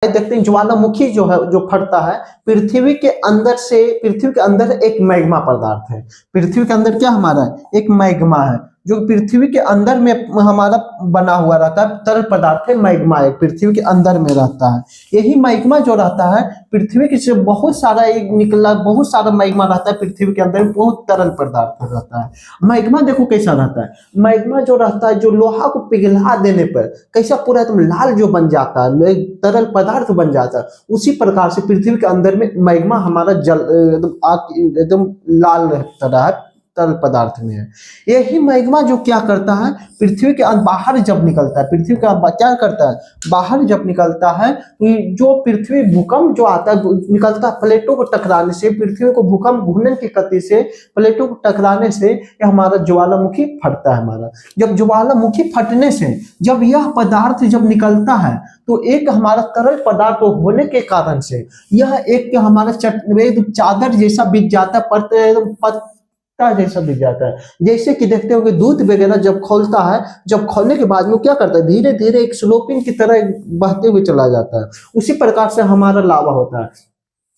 देखते हैं ज्वालामुखी जो है, जो फटता है पृथ्वी के अंदर से। पृथ्वी के अंदर एक मैग्मा पदार्थ है। पृथ्वी के अंदर क्या हमारा है? एक मैग्मा है जो पृथ्वी के अंदर में हमारा बना हुआ रहता है, तरल पदार्थ है मैग्मा, एक पृथ्वी के अंदर में रहता है। यही मैग्मा जो रहता है पृथ्वी के से बहुत सारा एक निकला, बहुत सारा मैग्मा रहता है पृथ्वी के अंदर, बहुत तरल पदार्थ रहता है। मैग्मा देखो कैसा रहता है, मैग्मा जो रहता है जो लोहा को पिघला देने पर कैसा पूरा एकदम लाल जो बन जाता है, तरल पदार्थ बन जाता है, उसी प्रकार से पृथ्वी के अंदर में मैग्मा हमारा जल एकदम लाल रहता है, तरल पदार्थ में है। यही मैग्मा जो क्या करता है पृथ्वी के बाहर जब निकलता है, पृथ्वी का क्या करता है बाहर जब निकलता है, तो जो पृथ्वी भूकंप जो आता है निकलता है प्लेटों को टकराने से, पृथ्वी को भूकंप घूर्णन की गति से प्लेटों को टकराने से यह हमारा ज्वालामुखी फटता है हमारा। जब ज्वालामुखी फटने से जब यह पदार्थ जब निकलता है तो एक हमारा तरल पदार्थ होने के कारण से यह एक हमारा चादर जैसा बिछ जाता है, जैसा दिख जाता है। जैसे कि देखते हो कि दूध वगैरह जब खोलता है, जब खोलने के बाद में क्या करता है धीरे धीरे एक स्लोपिंग की तरह बहते हुए चला जाता है। उसी प्रकार से हमारा लावा होता है।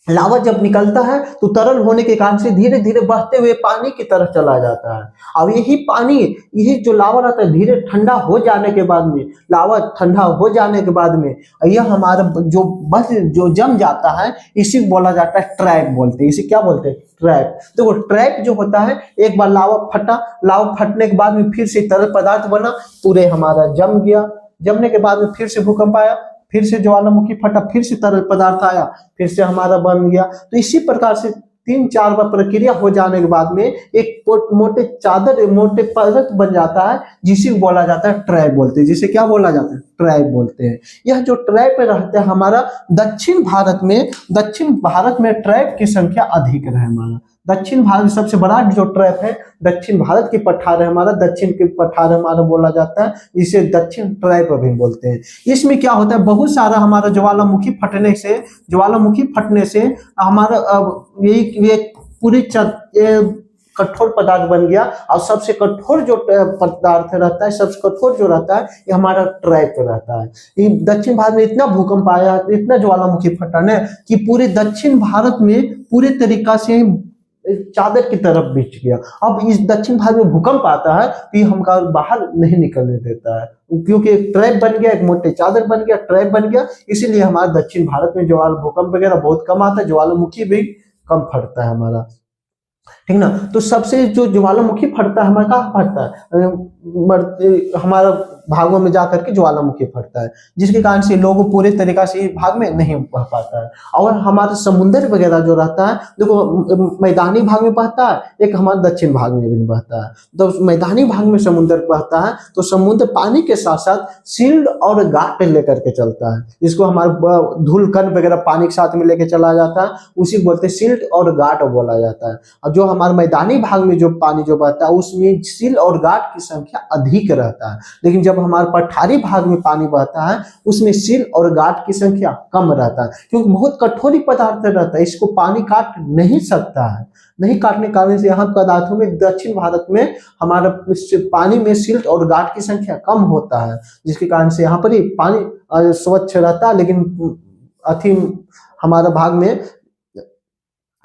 लावा जब निकलता है तो तरल होने के कारण से धीरे धीरे बहते हुए पानी की तरफ चला जाता है। और यही पानी, यही जो लावा रहता है धीरे ठंडा हो जाने के बाद में, लावा ठंडा हो जाने के बाद में यह हमारा जो बस जो जम जाता है, इसी को बोला जाता है ट्रैप बोलते हैं। इसे क्या बोलते हैं? ट्रैप। देखो ट्रैप जो होता है, एक बार लावा फटा, लावा फटने के बाद में फिर से तरल पदार्थ बना, पूरे हमारा जम गया, जमने के बाद में फिर से भूकंप आया, फिर से ज्वालामुखी फटा, फिर से तरल पदार्थ आया, फिर से हमारा बन गया। तो इसी प्रकार से 3-4 बार प्रक्रिया हो जाने के बाद में एक मोटे चादर, मोटे परत बन जाता है, जिसे बोला जाता है ट्रैप बोलते हैं। जिसे क्या बोला जाता है? ट्रैप बोलते हैं। यह जो ट्रैप रहते हैं हमारा दक्षिण भारत में ट्रैप की संख्या अधिक है हमारा। दक्षिण भारत सबसे बड़ा जो ट्रैप है दक्षिण भारत की पठार है हमारा, दक्षिण की पठार हमारा बोला जाता है, इसे दक्षिण ट्रैप भी बोलते हैं। इसमें क्या होता है बहुत सारा हमारा ज्वालामुखी फटने से हमारा ये पूरी कठोर पदार्थ बन गया। और सबसे कठोर जो पदार्थ रहता है, सबसे कठोर जो रहता है ये हमारा ट्रैप रहता है। ये दक्षिण भारत में इतना भूकंप आया, इतना ज्वालामुखी फटा ना कि पूरे दक्षिण भारत में पूरे तरीका से चादर की तरफ बिछ गया। अब इस दक्षिण भारत में भूकंप आता है तो ये हमका बाहर नहीं निकलने देता है, क्योंकि एक ट्रैप बन गया, एक मोटे चादर बन गया, ट्रैप बन गया। इसीलिए हमारे दक्षिण भारत में भूकंप वगैरह बहुत कम आता है, ज्वालामुखी भी कम फटता है हमारा, ठीक ना। तो सबसे जो ज्वालामुखी फटता है हमारा कहाँ फटता है? हमारा भागों में जाकर के ज्वालामुखी फटता है, जिसके कारण से लोग पूरे तरीका से भाग में नहीं बह पाता है। और हमारा समुद्र वगैरह जो रहता है देखो मैदानी भाग में बहता है, एक हमारे दक्षिण भाग में भी बहता है। तो मैदानी भाग में समुद्र बहता है तो समुद्र पानी के साथ साथ सील्ड और गाट लेकर के चलता है, जिसको हमारा धूलकण वगैरह पानी के साथ में लेके चला जाता है, उसी को बोलते हैं सील्ड और गाट बोला जाता है। और जो हमारे मैदानी भाग में जो पानी जो बहता है उसमें सील और गाट की संख्या अधिक रहता है, लेकिन जब हमारे पठारी भाग में पानी बहता है उसमें सील और गाट की संख्या कम रहता है, क्योंकि बहुत कठोर पदार्थ रहता है, इसको पानी काट नहीं सकता है। नहीं काटने के कारण से यहाँ पदार्थों में दक्षिण भारत में हमारा पानी में सिल्ट और गाट की संख्या कम होता है, जिसके कारण से यहाँ पर ही पानी स्वच्छ रहता है। लेकिन अति हमारा भाग में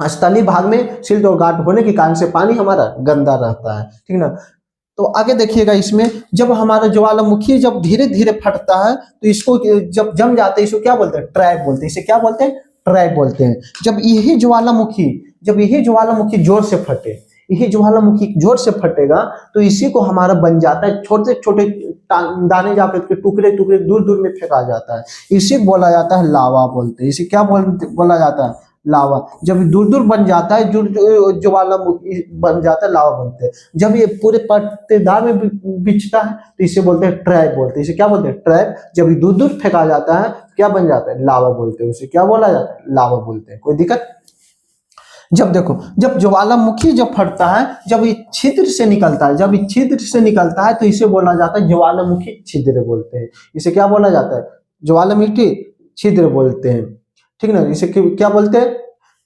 स्थलीय भाग में सिल्ट और गाट होने के कारण से पानी हमारा गंदा रहता है, ठीक ना। तो आगे देखिएगा, इसमें जब हमारा ज्वालामुखी जब धीरे धीरे फटता है तो इसको जब जम जाते हैं इसको क्या बोलते हैं? ट्रैप बोलते हैं। इसे क्या बोलते हैं? ट्रैप बोलते हैं। जब यही ज्वालामुखी जोर से फटे, यही ज्वालामुखी जोर से फटेगा तो इसी को हमारा बन जाता है, छोटे छोटे दाने जाकर के टुकड़े टुकड़े दूर दूर में फेंका जाता है, इसी को बोला जाता है लावा बोलते हैं। इसे क्या बोला जाता है? लावा। जब दूर दूर बन जाता है ज्वालामुखी बन जाता है, लावा बनते हैं। जब ये पूरे पत्तेदार में बिछता है तो इसे बोलते हैं ट्रैप बोलते हैं। इसे क्या बोलते हैं? ट्रैप। जब दूर दूर फेंका जाता है क्या बन जाता है? लावा बोलते हैं। उसे क्या बोला जाता है? लावा बोलते हैं। कोई दिक्कत? जब देखो, जब ज्वालामुखी जब फटता है, जब ये छिद्र से निकलता है, तो इसे बोला जाता है ज्वालामुखी छिद्र बोलते हैं। इसे क्या बोला जाता है? ज्वालामुखी छिद्र बोलते हैं, ठीक ना। इसे क्या बोलते हैं?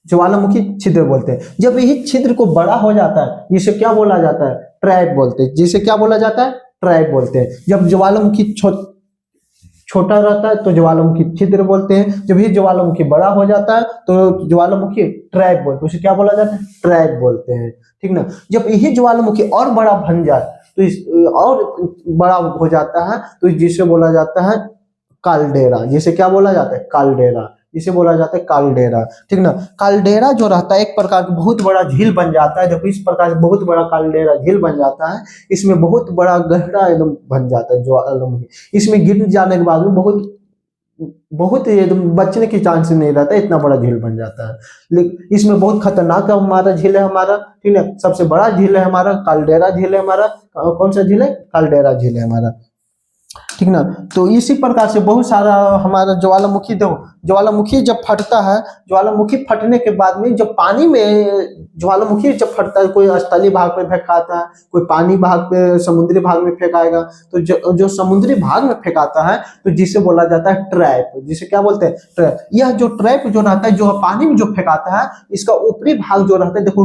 ज्वालामुखी छिद्र बोलते हैं। जब यही छिद्र को बड़ा हो जाता है इसे क्या बोला जाता है? ट्रैप बोलते हैं। जिसे क्या बोला जाता है? ट्रैप बोलते हैं। जब ज्वालामुखी छोटा रहता है तो ज्वालामुखी छिद्र बोलते हैं, जब ये ज्वालामुखी बड़ा हो जाता है तो ज्वालामुखी ट्रैप बोलते हैं, उसे क्या बोला जाता है, ट्रैप बोलते हैं, ठीक ना। जब यही ज्वालामुखी और बड़ा बन जाए तो इस और बड़ा हो जाता है तो जिसे बोला जाता है काल्डेरा, जिसे क्या बोला जाता है, काल्डेरा, जिसे बोला जाता है काल्डेरा, ठीक ना। काल्डेरा जो रहता है एक प्रकार का बहुत बड़ा झील बन जाता है, देखो इस प्रकार से बहुत बड़ा काल्डेरा झील बन जाता है, इसमें बहुत बड़ा गहरा एकदम बन जाता है ज्वालामुखी, इसमें गिर जाने के बाद में बहुत बहुत एकदम बचने की चांस नहीं रहता, इतना बड़ा झील बन जाता है। लेकिन इसमें बहुत खतरनाक हमारा झील है हमारा, ठीक है, सबसे बड़ा झील है हमारा काल्डेरा झील है हमारा, कौन सा झील है, काल्डेरा झील है हमारा, ठीक ना। तो इसी प्रकार से बहुत सारा हमारा ज्वालामुखी, देखो ज्वालामुखी जब फटता है, ज्वालामुखी फटने के बाद में जब पानी में ज्वालामुखी जब फटता है, कोई स्थलीय भाग में फेंकाता है, कोई पानी भाग पे समुद्री भाग में फेंकाएगा, तो जो समुद्री भाग में फेंकाता है तो जिसे बोला जाता है ट्रैप, जिसे क्या बोलते हैं, ट्रैप। यह जो ट्रैप जो रहता है, जो पानी में जो फेंकाता है, इसका ऊपरी भाग जो रहता है देखो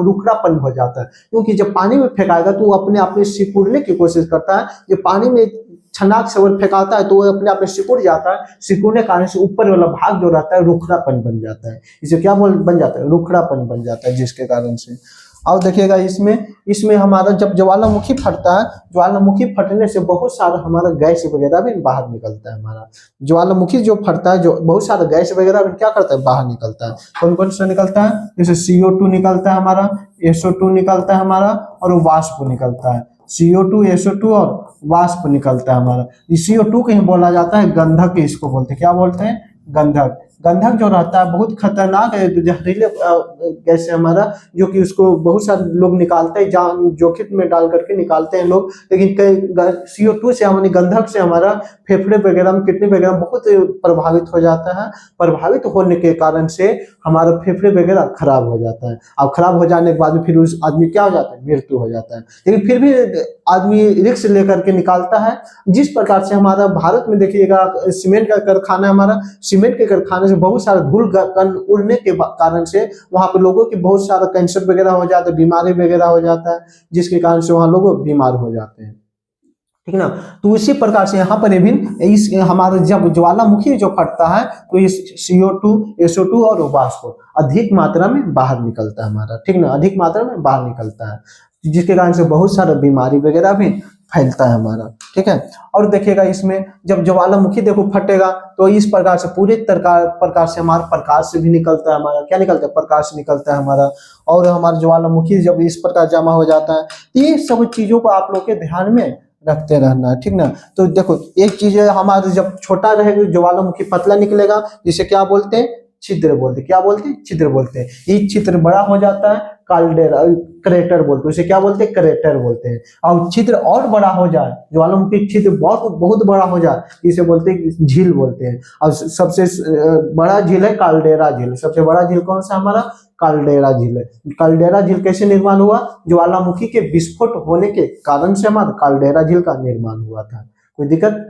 रुखरापन हो जाता है, क्योंकि जब पानी में फेंकाएगा तो वो अपने आप में सिकुड़ने की कोशिश करता है, जब पानी में छनाक से वो फेंकाता है तो वो अपने आप में सिकुड़ जाता है, सिकुड़ने के कारण से ऊपर वाला भाग जो रहता है रुखड़ापन बन जाता है, इसे क्या बन जाता है, रुखड़ापन बन जाता है, जिसके कारण से। और देखिएगा इसमें हमारा जब ज्वालामुखी फटता है, ज्वालामुखी फटने से बहुत सारा हमारा गैस वगैरह भी बाहर निकलता है हमारा, ज्वालामुखी जो फटता है जो बहुत सारा गैस वगैरह भी क्या करता है, बाहर निकलता है। कौन कौन सा निकलता है, जैसे CO2 निकलता है हमारा, SO2 निकलता है हमारा, और वाष्प निकलता है, CO2 SO2 और वाष्प निकलता है हमारा। CO2 को ही बोला जाता है गंधक, इसको बोलते हैं, क्या बोलते हैं, गंधक। गंधक जो रहता है बहुत खतरनाक है, जहरीले गैस है हमारा, जो कि उसको बहुत सारे लोग निकालते हैं, जान जोखिम में डाल करके निकालते हैं लोग, लेकिन कई CO2 से हमारी गंधक से हमारा फेफड़े वगैरह में, किडनी वगैरह बहुत प्रभावित हो जाता है, प्रभावित होने के कारण से हमारा फेफड़े वगैरह खराब हो जाता है, और खराब हो जाने के बाद में फिर उस आदमी क्या हो जाता है, मृत्यु हो जाता है। लेकिन फिर भी आदमी रिस्क लेकर के निकालता है। जिस प्रकार से हमारा भारत में देखिएगा सीमेंट का कारखाना, हमारा सीमेंट के कारखाने से बहुत सारा धूल कण उड़ने के कारण से वहां पे लोगों की बहुत सारा कैंसर वगैरह हो जाता है, बीमारी वगैरह हो जाता है, जिसके कारण से वहां लोग बीमार हो जाते हैं, ठीक ना। तो इसी प्रकार से यहाँ पर भी इस हमारा जब ज्वालामुखी जो फटता है तो इस CO2 SO2 और वाष्प अधिक मात्रा में बाहर निकलता है हमारा, ठीक ना, अधिक मात्रा में बाहर निकलता है, जिसके कारण से बहुत सारा बीमारी वगैरह भी फैलता है हमारा, ठीक है। और देखिएगा इसमें जब ज्वालामुखी देखो फटेगा तो इस प्रकार से पूरे प्रकार से हमारा प्रकाश भी निकलता है, हमारा क्या निकलता है, प्रकाश निकलता है हमारा। और हमारा ज्वालामुखी जब इस प्रकार जमा हो जाता है तो ये सब चीजों को आप लोग के ध्यान में रखते रहना है, ठीक ना। तो देखो एक चीज है, हमारा जब छोटा रहेगा ज्वालामुखी पतला निकलेगा, जिसे क्या बोलते हैं, छिद्र बोलते हैं, क्या बोलते हैं, छिद्र बोलते हैं। ये छिद्र बड़ा हो जाता है, काल्डेरा क्रेटर बोलते हैं, उसे क्या बोलते हैं, क्रेटर बोलते हैं। और छिद्र और बड़ा हो जाए, ज्वालामुखी छिद्र बहुत बड़ा हो जाए, इसे बोलते हैं झील बोलते हैं। और सबसे बड़ा झील है काल्डेरा झील, सबसे बड़ा झील कौन सा हमारा, काल्डेरा झील है। काल्डेरा झील कैसे निर्माण हुआ, ज्वालामुखी के विस्फोट होने के कारण से हमारा काल्डेरा झील का निर्माण हुआ था। कोई दिक्कत